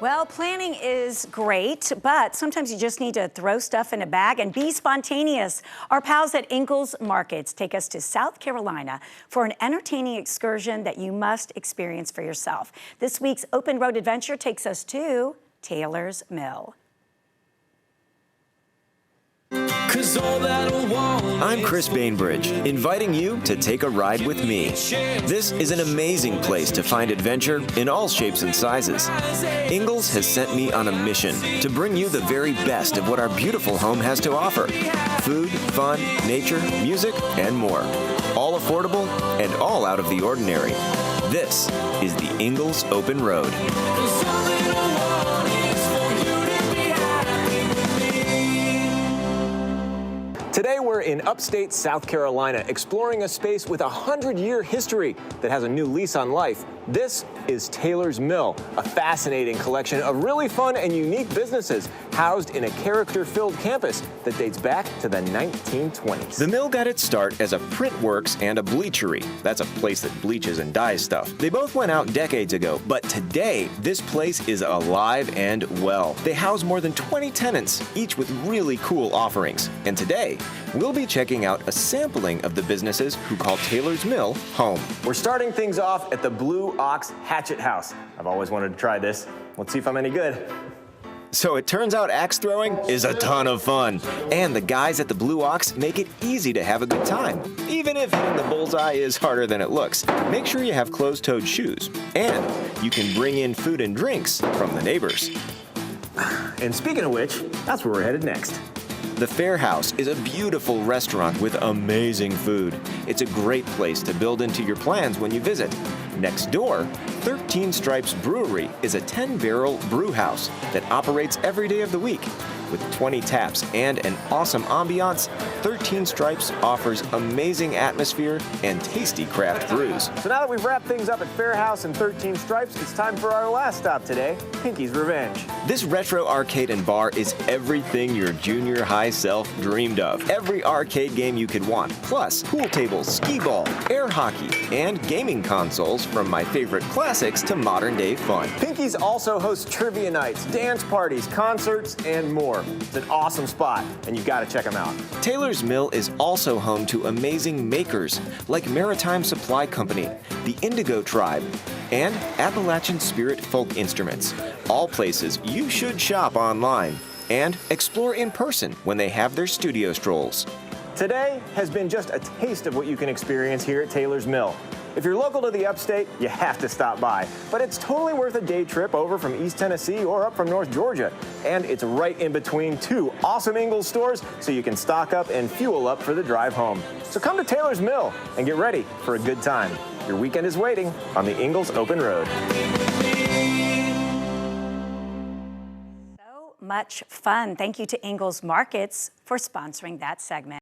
Well, planning is great, but sometimes you just need to throw stuff in a bag and be spontaneous. Our pals at Ingles Markets take us to South Carolina for an entertaining excursion that you must experience for yourself. This week's open road adventure takes us to Taylor's Mill. I'm Chris Bainbridge, inviting you to take a ride with me. This is an amazing place to find adventure in all shapes and sizes. Ingles has sent me on a mission to bring you the very best of what our beautiful home has to offer. Food, fun, nature, music, and more. All affordable and all out of the ordinary. This is the Ingles Open Road. Today we're in upstate South Carolina, exploring a space with a 100-year history that has a new lease on life. This is Taylor's Mill, a fascinating collection of really fun and unique businesses housed in a character-filled campus that dates back to the 1920s. The mill got its start as a print works and a bleachery. That's a place that bleaches and dyes stuff. They both went out decades ago, but today this place is alive and well. They house more than 20 tenants, each with really cool offerings. And today, we'll be checking out a sampling of the businesses who call Taylor's Mill home. We're starting things off at the Blue Ox Hatchet House. I've always wanted to try this. Let's see if I'm any good. So it turns out axe throwing is a ton of fun. And the guys at the Blue Ox make it easy to have a good time. Even if hitting the bullseye is harder than it looks, make sure you have closed-toed shoes. And you can bring in food and drinks from the neighbors. And speaking of which, that's where we're headed next. The Fair House is a beautiful restaurant with amazing food. It's a great place to build into your plans when you visit. Next door, 13 Stripes Brewery is a 10-barrel brew house that operates every day of the week. With 20 taps and an awesome ambiance, 13 Stripes offers amazing atmosphere and tasty craft brews. So now that we've wrapped things up at Fair House and 13 Stripes, it's time for our last stop today, Pinkie's Revenge. This retro arcade and bar is everything your junior high self dreamed of. Every arcade game you could want, plus pool tables, skee-ball, air hockey, and gaming consoles from my favorite classics to modern-day fun. Pinkie's also hosts trivia nights, dance parties, concerts, and more. It's an awesome spot, and you've got to check them out. Taylor's Mill is also home to amazing makers like Maritime Supply Company, the Indigo Tribe, and Appalachian Spirit Folk Instruments. All places you should shop online and explore in person when they have their studio strolls. Today has been just a taste of what you can experience here at Taylor's Mill. If you're local to the upstate, you have to stop by. But it's totally worth a day trip over from East Tennessee or up from North Georgia. And it's right in between two awesome Ingles stores, so you can stock up and fuel up for the drive home. So come to Taylor's Mill and get ready for a good time. Your weekend is waiting on the Ingles Open Road. So much fun. Thank you to Ingles Markets for sponsoring that segment.